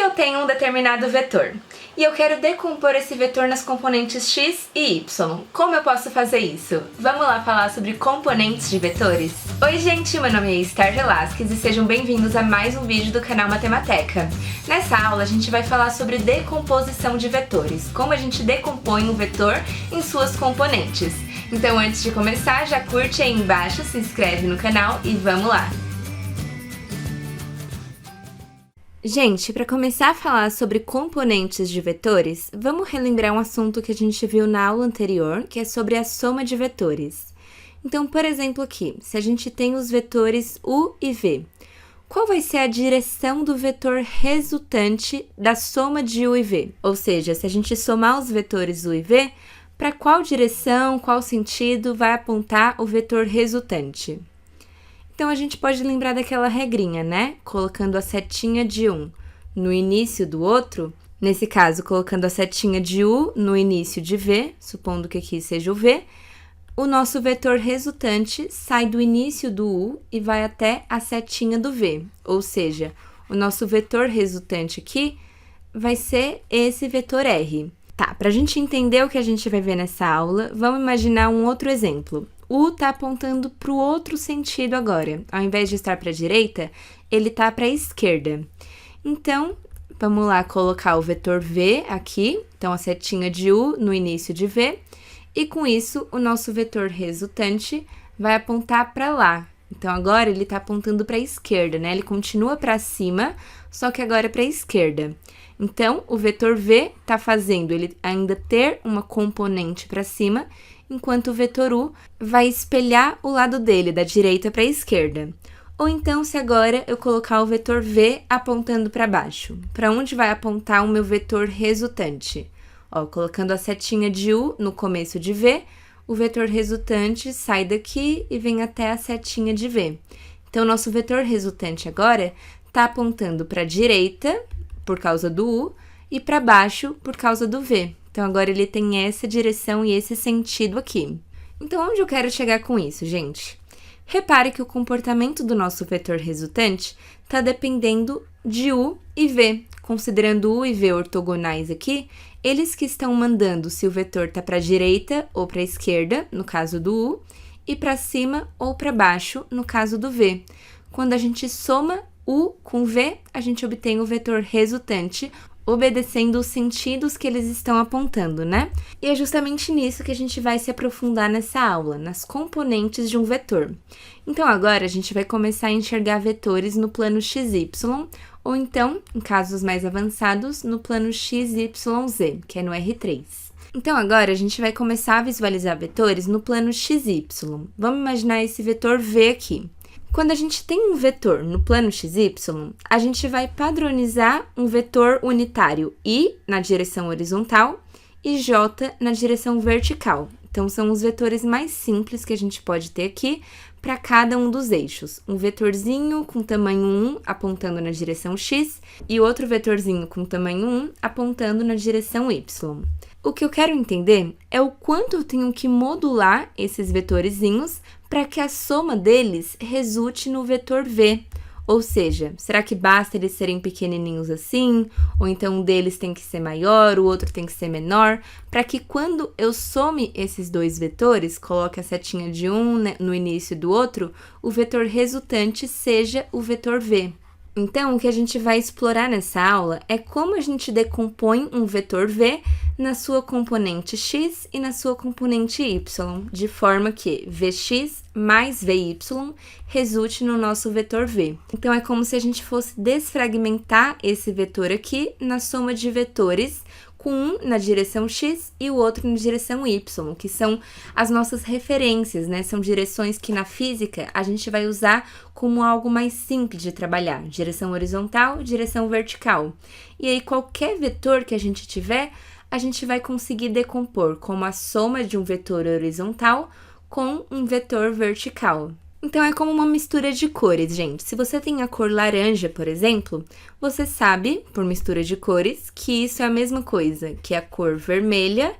eu tenho um determinado vetor e eu quero decompor esse vetor nas componentes x e y. Como eu posso fazer isso? Vamos lá falar sobre componentes de vetores? Oi gente, meu nome é Star Velasquez e sejam bem-vindos a mais um vídeo do canal Matemateca. Nessa aula a gente vai falar sobre decomposição de vetores, como a gente decompõe um vetor em suas componentes. Então antes de começar, já curte aí embaixo, se inscreve no canal e vamos lá! Gente, para começar a falar sobre componentes de vetores, vamos relembrar um assunto que a gente viu na aula anterior, que é sobre a soma de vetores. Então, por exemplo aqui, se a gente tem os vetores u e v, qual vai ser a direção do vetor resultante da soma de u e v? Ou seja, se a gente somar os vetores u e v, para qual direção, qual sentido vai apontar o vetor resultante? Então, a gente pode lembrar daquela regrinha, né? Colocando a setinha de um no início do outro, nesse caso, colocando a setinha de u no início de v, supondo que aqui seja o v, o nosso vetor resultante sai do início do u e vai até a setinha do v, ou seja, o nosso vetor resultante aqui vai ser esse vetor r. Tá, para a gente entender o que a gente vai ver nessa aula, vamos imaginar um outro exemplo. U está apontando para o outro sentido agora. Ao invés de estar para a direita, ele está para a esquerda. Então, vamos lá colocar o vetor v aqui. Então, a setinha de u no início de v. E com isso, o nosso vetor resultante vai apontar para lá. Então, agora ele está apontando para a esquerda, né? Ele continua para cima, só que agora é para a esquerda. Então, o vetor v está fazendo ele ainda ter uma componente para cima, enquanto o vetor u vai espelhar o lado dele, da direita para a esquerda. Ou então, se agora eu colocar o vetor v apontando para baixo, para onde vai apontar o meu vetor resultante? Ó, colocando a setinha de u no começo de v, o vetor resultante sai daqui e vem até a setinha de v. Então, nosso vetor resultante agora está apontando para a direita, por causa do u, e para baixo, por causa do v. Então, agora ele tem essa direção e esse sentido aqui. Então, onde eu quero chegar com isso, gente? Repare que o comportamento do nosso vetor resultante está dependendo de u e v. Considerando u e v ortogonais aqui, eles que estão mandando se o vetor está para a direita ou para a esquerda, no caso do u, e para cima ou para baixo, no caso do v. Quando a gente soma u com v, a gente obtém o vetor resultante, obedecendo os sentidos que eles estão apontando, né? E é justamente nisso que a gente vai se aprofundar nessa aula, nas componentes de um vetor. Então, agora a gente vai começar a enxergar vetores no plano XY, ou então, em casos mais avançados, no plano XYZ, que é no R3. Então, agora a gente vai começar a visualizar vetores no plano XY. Vamos imaginar esse vetor V aqui. Quando a gente tem um vetor no plano XY, a gente vai padronizar um vetor unitário I na direção horizontal e J na direção vertical. Então, são os vetores mais simples que a gente pode ter aqui para cada um dos eixos. Um vetorzinho com tamanho 1 apontando na direção X e outro vetorzinho com tamanho 1 apontando na direção Y. O que eu quero entender é o quanto eu tenho que modular esses vetorzinhos para que a soma deles resulte no vetor V. Ou seja, será que basta eles serem pequenininhos assim? Ou então um deles tem que ser maior, o outro tem que ser menor? Para que quando eu some esses dois vetores, coloque a setinha de um no início do outro, o vetor resultante seja o vetor V. Então, o que a gente vai explorar nessa aula é como a gente decompõe um vetor V na sua componente x e na sua componente y, de forma que Vx mais Vy resulte no nosso vetor V. Então, é como se a gente fosse desfragmentar esse vetor aqui na soma de vetores, com um na direção x e o outro na direção y, que são as nossas referências, né? São direções que na física a gente vai usar como algo mais simples de trabalhar. Direção horizontal, direção vertical. E aí, qualquer vetor que a gente tiver, a gente vai conseguir decompor como a soma de um vetor horizontal com um vetor vertical. Então, é como uma mistura de cores, gente. Se você tem a cor laranja, por exemplo, você sabe, por mistura de cores, que isso é a mesma coisa que a cor vermelha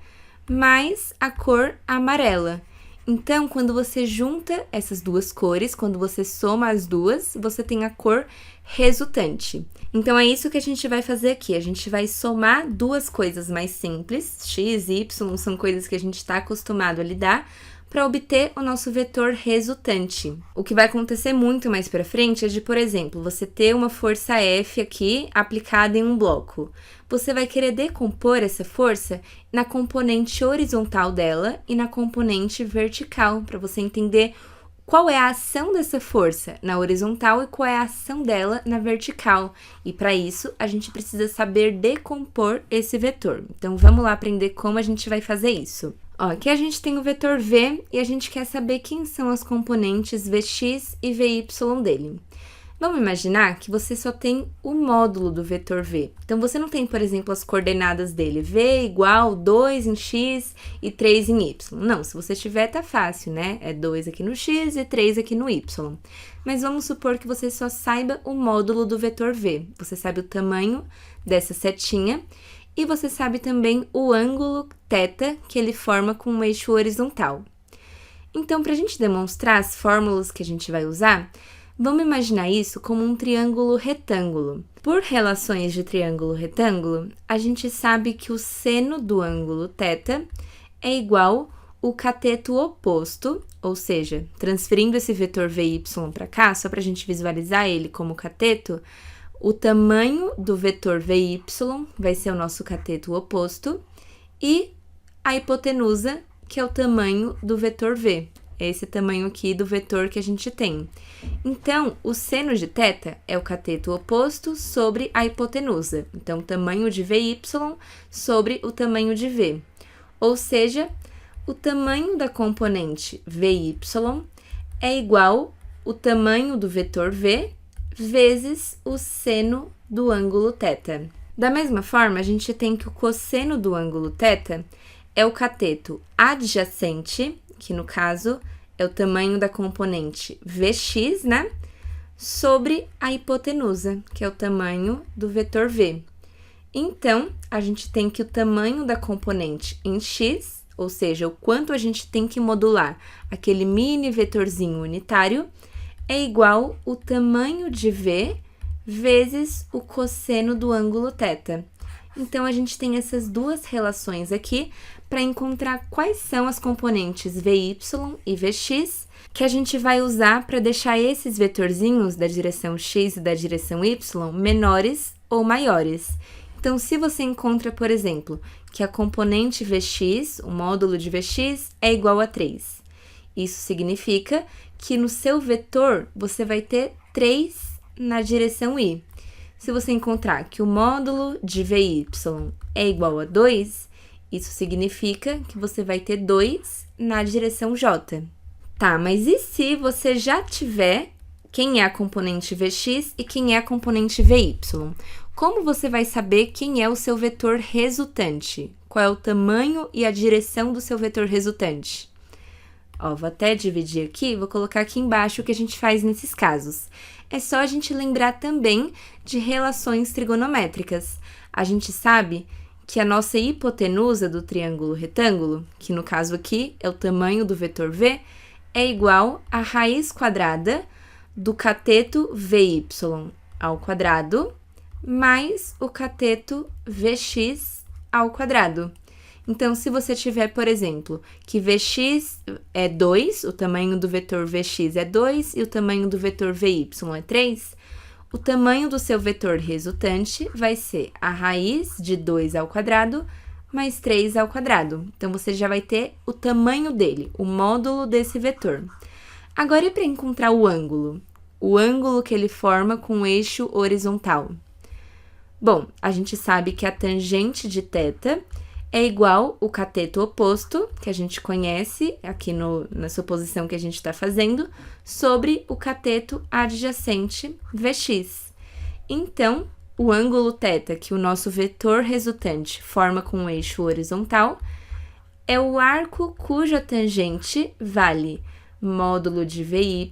mais a cor amarela. Então, quando você junta essas duas cores, quando você soma as duas, você tem a cor resultante. Então, é isso que a gente vai fazer aqui. A gente vai somar duas coisas mais simples, x e y são coisas que a gente está acostumado a lidar, para obter o nosso vetor resultante. O que vai acontecer muito mais para frente é de, por exemplo, você ter uma força F aqui aplicada em um bloco. Você vai querer decompor essa força na componente horizontal dela e na componente vertical, para você entender qual é a ação dessa força na horizontal e qual é a ação dela na vertical. E para isso, a gente precisa saber decompor esse vetor. Então, vamos lá aprender como a gente vai fazer isso. Ó, aqui a gente tem o vetor V e a gente quer saber quem são as componentes Vx e Vy dele. Vamos imaginar que você só tem o módulo do vetor V. Então, você não tem, por exemplo, as coordenadas dele. V igual 2 em x e 3 em y. Não, se você tiver, tá fácil, né? É 2 aqui no x e 3 aqui no y. Mas vamos supor que você só saiba o módulo do vetor V. Você sabe o tamanho dessa setinha e você sabe também o ângulo θ que ele forma com um eixo horizontal. Então, para a gente demonstrar as fórmulas que a gente vai usar, vamos imaginar isso como um triângulo retângulo. Por relações de triângulo retângulo, a gente sabe que o seno do ângulo θ é igual ao cateto oposto, ou seja, transferindo esse vetor Vy para cá, só para a gente visualizar ele como cateto, o tamanho do vetor Vy vai ser o nosso cateto oposto e a hipotenusa, que é o tamanho do vetor V. É esse tamanho aqui do vetor que a gente tem. Então, o seno de θ é o cateto oposto sobre a hipotenusa. Então, o tamanho de Vy sobre o tamanho de V. Ou seja, o tamanho da componente Vy é igual ao tamanho do vetor V vezes o seno do ângulo θ. Da mesma forma, a gente tem que o cosseno do ângulo θ é o cateto adjacente, que no caso é o tamanho da componente Vx, né? Sobre a hipotenusa, que é o tamanho do vetor V. Então, a gente tem que o tamanho da componente em x, ou seja, o quanto a gente tem que modular aquele mini vetorzinho unitário, é igual o tamanho de V vezes o cosseno do ângulo θ. Então, a gente tem essas duas relações aqui para encontrar quais são as componentes Vy e Vx que a gente vai usar para deixar esses vetorzinhos da direção x e da direção y menores ou maiores. Então, se você encontra, por exemplo, que a componente Vx, o módulo de Vx, é igual a 3. Isso significa que no seu vetor você vai ter 3 na direção y. Se você encontrar que o módulo de Vy é igual a 2, isso significa que você vai ter 2 na direção j. Tá, mas e se você já tiver quem é a componente Vx e quem é a componente Vy? Como você vai saber quem é o seu vetor resultante? Qual é o tamanho e a direção do seu vetor resultante? Ó, vou até dividir aqui, vou colocar aqui embaixo o que a gente faz nesses casos. É só a gente lembrar também de relações trigonométricas. A gente sabe que a nossa hipotenusa do triângulo retângulo, que no caso aqui é o tamanho do vetor V, é igual à raiz quadrada do cateto Vy ao quadrado mais o cateto Vx ao quadrado. Então, se você tiver, por exemplo, que Vx é 2, o tamanho do vetor Vx é 2 e o tamanho do vetor Vy é 3, o tamanho do seu vetor resultante vai ser a raiz de 2 ao quadrado mais 3 ao quadrado. Então, você já vai ter o tamanho dele, o módulo desse vetor. Agora, e para encontrar o ângulo? O ângulo que ele forma com o eixo horizontal. Bom, a gente sabe que a tangente de θ é igual ao cateto oposto, que a gente conhece aqui na suposição que a gente está fazendo, sobre o cateto adjacente Vx. Então, o ângulo θ que o nosso vetor resultante forma com o eixo horizontal é o arco cuja tangente vale módulo de Vy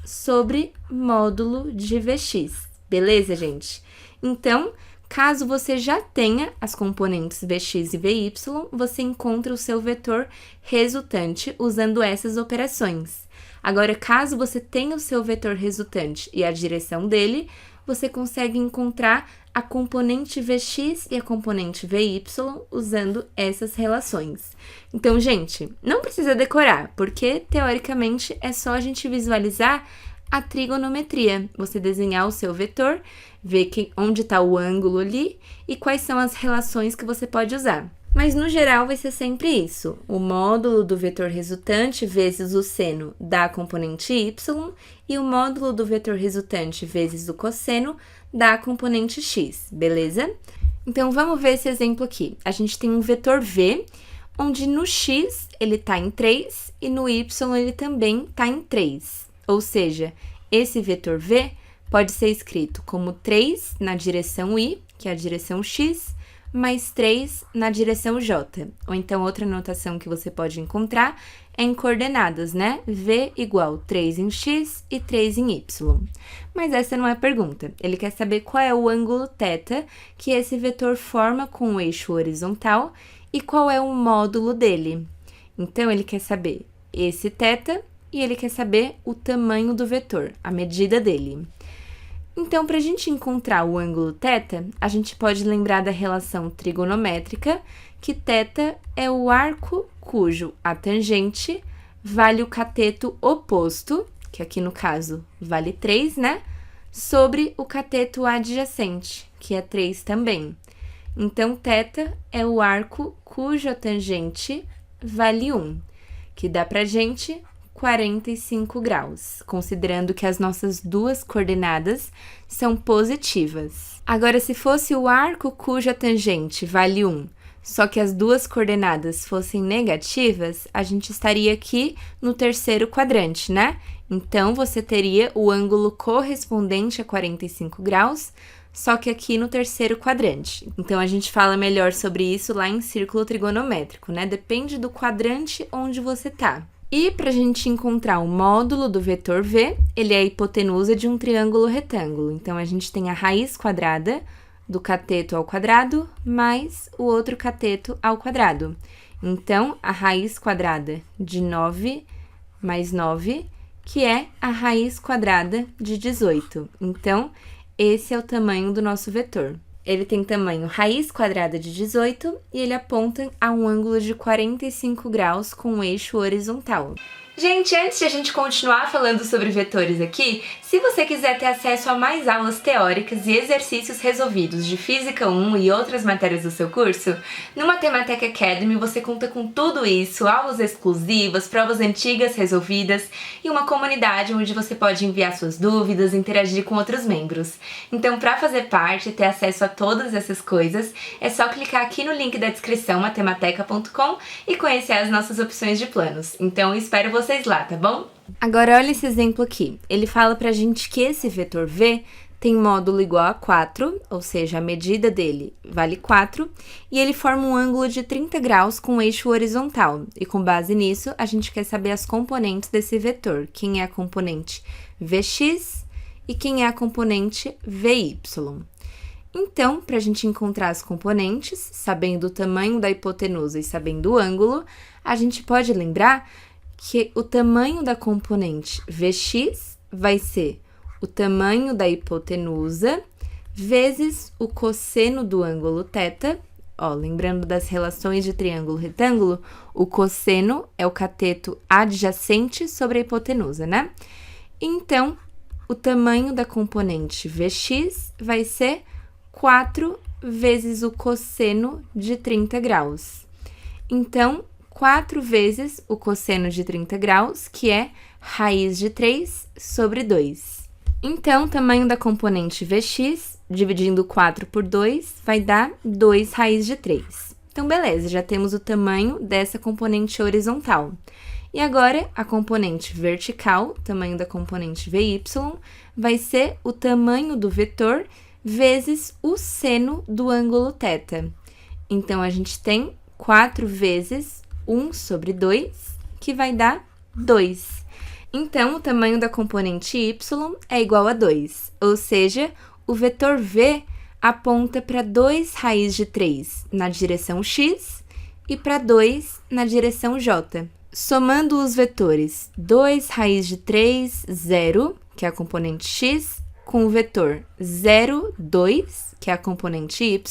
sobre módulo de Vx. Beleza, gente? Então, caso você já tenha as componentes Vx e Vy, você encontra o seu vetor resultante usando essas operações. Agora, caso você tenha o seu vetor resultante e a direção dele, você consegue encontrar a componente Vx e a componente Vy usando essas relações. Então, gente, não precisa decorar, porque teoricamente é só a gente visualizar a trigonometria. Você desenhar o seu vetor, ver onde está o ângulo ali e quais são as relações que você pode usar. Mas, no geral, vai ser sempre isso. O módulo do vetor resultante vezes o seno da componente y e o módulo do vetor resultante vezes o cosseno da componente x, beleza? Então, vamos ver esse exemplo aqui. A gente tem um vetor v, onde no x ele está em 3 e no y ele também está em 3. Ou seja, esse vetor v pode ser escrito como 3 na direção y, que é a direção x, mais 3 na direção j. Ou então, outra notação que você pode encontrar é em coordenadas, né? V igual 3 em x e 3 em y. Mas essa não é a pergunta. Ele quer saber qual é o ângulo θ que esse vetor forma com o eixo horizontal e qual é o módulo dele. Então, ele quer saber esse θ e ele quer saber o tamanho do vetor, a medida dele. Então, para a gente encontrar o ângulo θ, a gente pode lembrar da relação trigonométrica, que θ é o arco cujo a tangente vale o cateto oposto, que aqui no caso vale 3, né? Sobre o cateto adjacente, que é 3 também. Então, θ é o arco cuja tangente vale 1, que dá pra gente 45 graus, considerando que as nossas duas coordenadas são positivas. Agora, se fosse o arco cuja tangente vale 1, só que as duas coordenadas fossem negativas, a gente estaria aqui no terceiro quadrante, né? Então, você teria o ângulo correspondente a 45 graus, só que aqui no terceiro quadrante. Então, a gente fala melhor sobre isso lá em círculo trigonométrico, né? Depende do quadrante onde você tá. E para a gente encontrar o módulo do vetor v, ele é a hipotenusa de um triângulo retângulo. Então, a gente tem a raiz quadrada do cateto ao quadrado mais o outro cateto ao quadrado. Então, a raiz quadrada de 9 mais 9, que é a raiz quadrada de 18. Então, esse é o tamanho do nosso vetor. Ele tem tamanho raiz quadrada de 18 e ele aponta a um ângulo de 45 graus com o eixo horizontal. Gente, antes de a gente continuar falando sobre vetores aqui, se você quiser ter acesso a mais aulas teóricas e exercícios resolvidos de Física 1 e outras matérias do seu curso, no Matematec Academy você conta com tudo isso, aulas exclusivas, provas antigas resolvidas e uma comunidade onde você pode enviar suas dúvidas e interagir com outros membros. Então, para fazer parte e ter acesso a todas essas coisas, é só clicar aqui no link da descrição, matemateca.com, e conhecer as nossas opções de planos. Então, espero vocês lá, tá bom? Agora, olha esse exemplo aqui. Ele fala pra gente que esse vetor v tem módulo igual a 4, ou seja, a medida dele vale 4, e ele forma um ângulo de 30 graus com o eixo horizontal. E com base nisso, a gente quer saber as componentes desse vetor. Quem é a componente Vx e quem é a componente Vy. Então, para a gente encontrar as componentes, sabendo o tamanho da hipotenusa e sabendo o ângulo, a gente pode lembrar que o tamanho da componente Vx vai ser o tamanho da hipotenusa vezes o cosseno do ângulo θ. Ó, lembrando das relações de triângulo retângulo, o cosseno é o cateto adjacente sobre a hipotenusa, né? Então, o tamanho da componente Vx vai ser 4 vezes o cosseno de 30 graus. Então, 4 vezes o cosseno de 30 graus, que é raiz de 3 sobre 2. Então, o tamanho da componente Vx, dividindo 4 por 2, vai dar 2 raiz de 3. Então, beleza, já temos o tamanho dessa componente horizontal. E agora, a componente vertical, o tamanho da componente Vy, vai ser o tamanho do vetor vezes o seno do ângulo θ. Então, a gente tem 4 vezes 1 sobre 2, que vai dar 2. Então, o tamanho da componente y é igual a 2, ou seja, o vetor v aponta para 2 raiz de 3 na direção x e para 2 na direção j. Somando os vetores 2 raiz de 3, 0, que é a componente x, com o vetor 0, 2, que é a componente y,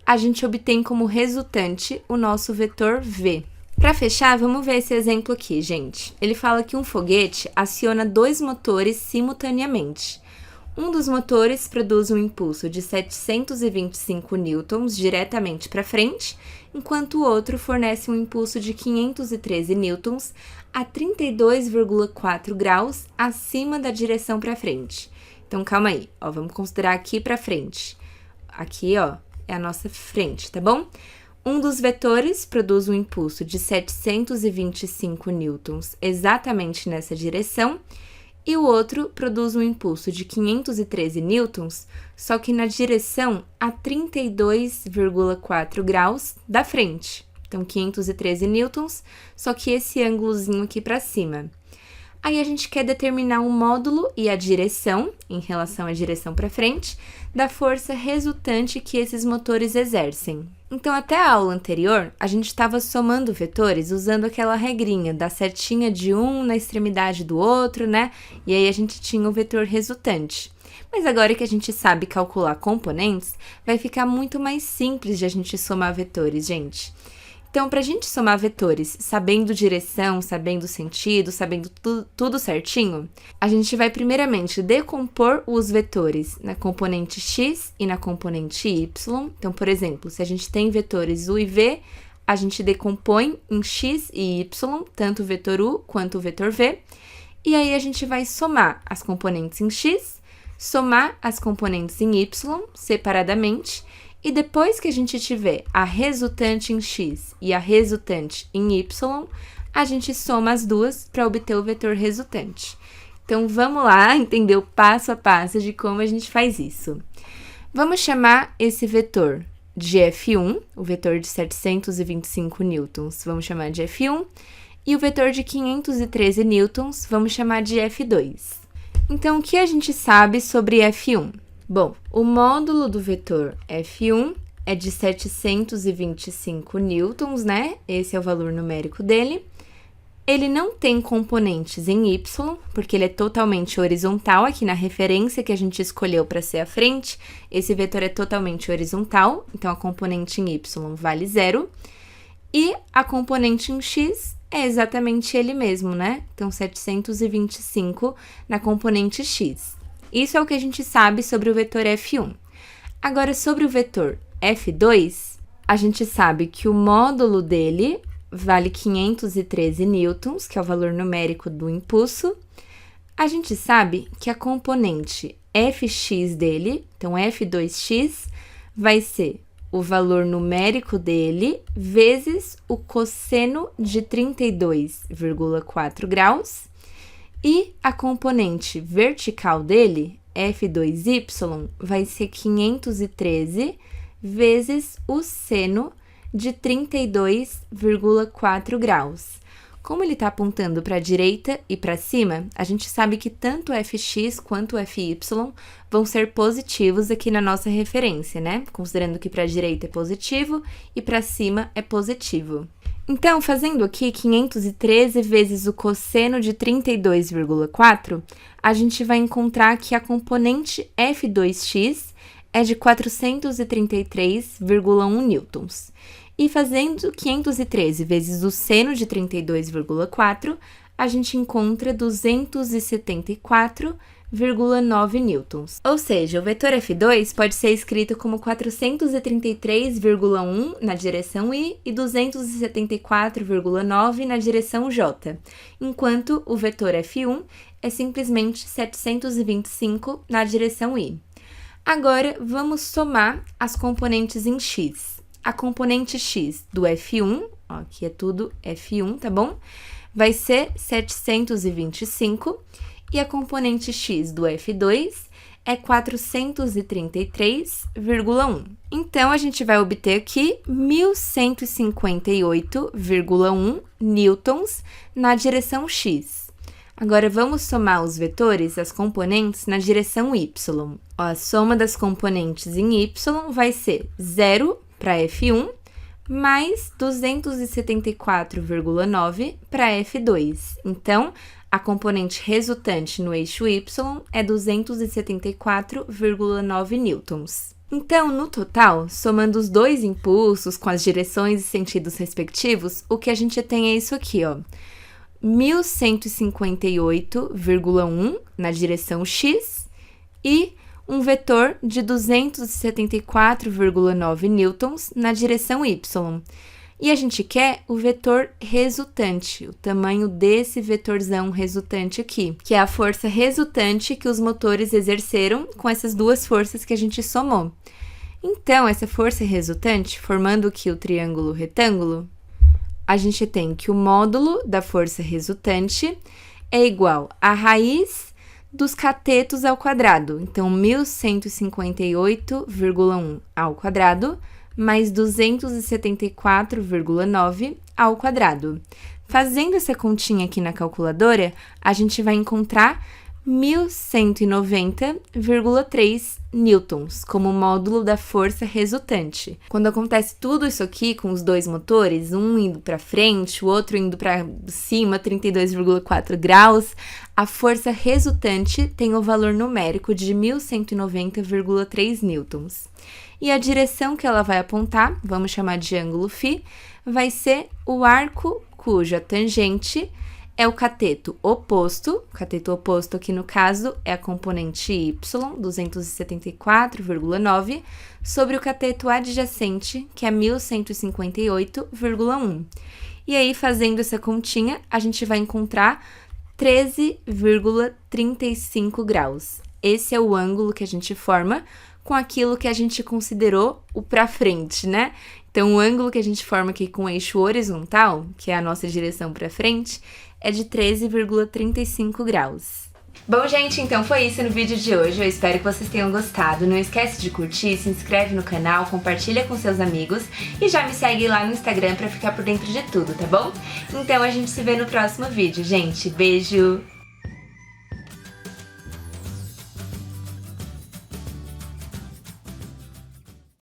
a gente obtém como resultante o nosso vetor v. Para fechar, vamos ver esse exemplo aqui, gente. Ele fala que um foguete aciona 2 motores simultaneamente. Um dos motores produz um impulso de 725 newtons diretamente para frente, enquanto o outro fornece um impulso de 513 newtons a 32,4 graus acima da direção para frente. Então, calma aí, ó, vamos considerar aqui para frente. Aqui, ó, é a nossa frente, tá bom? Um dos vetores produz um impulso de 725 newtons exatamente nessa direção, e o outro produz um impulso de 513 newtons, só que na direção a 32,4 graus da frente. Então, 513 newtons, só que esse ângulozinho aqui para cima. Aí, a gente quer determinar o módulo e a direção, em relação à direção para frente, da força resultante que esses motores exercem. Então, até a aula anterior, a gente estava somando vetores usando aquela regrinha da setinha de um na extremidade do outro, né? E aí, a gente tinha o vetor resultante. Mas agora que a gente sabe calcular componentes, vai ficar muito mais simples de a gente somar vetores, gente. Então, para a gente somar vetores sabendo direção, sabendo sentido, sabendo tudo certinho, a gente vai primeiramente decompor os vetores na componente x e na componente y. Então, por exemplo, se a gente tem vetores u e v, a gente decompõe em x e y, tanto o vetor u quanto o vetor v. E aí, a gente vai somar as componentes em x, somar as componentes em y separadamente. E depois que a gente tiver a resultante em x e a resultante em y, a gente soma as duas para obter o vetor resultante. Então, vamos lá entender o passo a passo de como a gente faz isso. Vamos chamar esse vetor de F1, o vetor de 725 newtons, vamos chamar de F1, e o vetor de 513 newtons, vamos chamar de F2. Então, o que a gente sabe sobre F1? Bom, o módulo do vetor F1 é de 725 newtons, né? Esse é o valor numérico dele. Ele não tem componentes em y, porque ele é totalmente horizontal. Aqui na referência que a gente escolheu para ser a frente, esse vetor é totalmente horizontal, então a componente em y vale 0. E a componente em x é exatamente ele mesmo, né? Então, 725 na componente x. Isso é o que a gente sabe sobre o vetor F1. Agora, sobre o vetor F2, a gente sabe que o módulo dele vale 513 newtons, que é o valor numérico do impulso. A gente sabe que a componente Fx dele, então F2x, vai ser o valor numérico dele vezes o cosseno de 32,4 graus. E a componente vertical dele, F2y, vai ser 513 vezes o seno de 32,4 graus. Como ele está apontando para a direita e para cima, a gente sabe que tanto Fx quanto Fy vão ser positivos aqui na nossa referência, né? Considerando que para a direita é positivo e para cima é positivo. Então, fazendo aqui 513 vezes o cosseno de 32,4, a gente vai encontrar que a componente F2x é de 433,1 newtons. E fazendo 513 vezes o seno de 32,4, a gente encontra 274,9 newtons. Ou seja, o vetor F2 pode ser escrito como 433,1 na direção y e 274,9 na direção j, enquanto o vetor F1 é simplesmente 725 na direção y. Agora, vamos somar as componentes em x. A componente x do F1, ó, aqui é tudo F1, tá bom? Vai ser 725, e a componente x do F2 é 433,1. Então, a gente vai obter aqui 1.158,1 newtons na direção x. Agora, vamos somar os vetores, as componentes, na direção y. Ó, a soma das componentes em y vai ser 0 para F1, mais 274,9 para F2. Então, A componente resultante no eixo y é 274,9 newtons. Então, no total, somando os dois impulsos com as direções e sentidos respectivos, o que a gente tem é isso aqui, ó. 1158,1 na direção x e um vetor de 274,9 newtons na direção y. E a gente quer o vetor resultante, o tamanho desse vetorzão resultante aqui, que é a força resultante que os motores exerceram com essas duas forças que a gente somou. Então, essa força resultante, formando aqui o triângulo retângulo, a gente tem que o módulo da força resultante é igual à raiz dos catetos ao quadrado. Então, 1158,1 ao quadrado mais 274,9 ao quadrado. Fazendo essa continha aqui na calculadora, a gente vai encontrar 1190,3 newtons como módulo da força resultante. Quando acontece tudo isso aqui com os dois motores, um indo para frente, o outro indo para cima, 32,4 graus, a força resultante tem o valor numérico de 1190,3 newtons. E a direção que ela vai apontar, vamos chamar de ângulo φ, vai ser o arco cuja tangente é o cateto oposto. O cateto oposto aqui no caso é a componente y, 274,9, sobre o cateto adjacente, que é 1158,1. E aí, fazendo essa continha, a gente vai encontrar 13,35 graus. Esse é o ângulo que a gente forma com aquilo que a gente considerou o pra frente, né? Então, o ângulo que a gente forma aqui com o eixo horizontal, que é a nossa direção pra frente, é de 13,35 graus. Bom, gente, então foi isso no vídeo de hoje. Eu espero que vocês tenham gostado. Não esquece de curtir, se inscreve no canal, compartilha com seus amigos e já me segue lá no Instagram pra ficar por dentro de tudo, tá bom? Então, a gente se vê no próximo vídeo, gente. Beijo!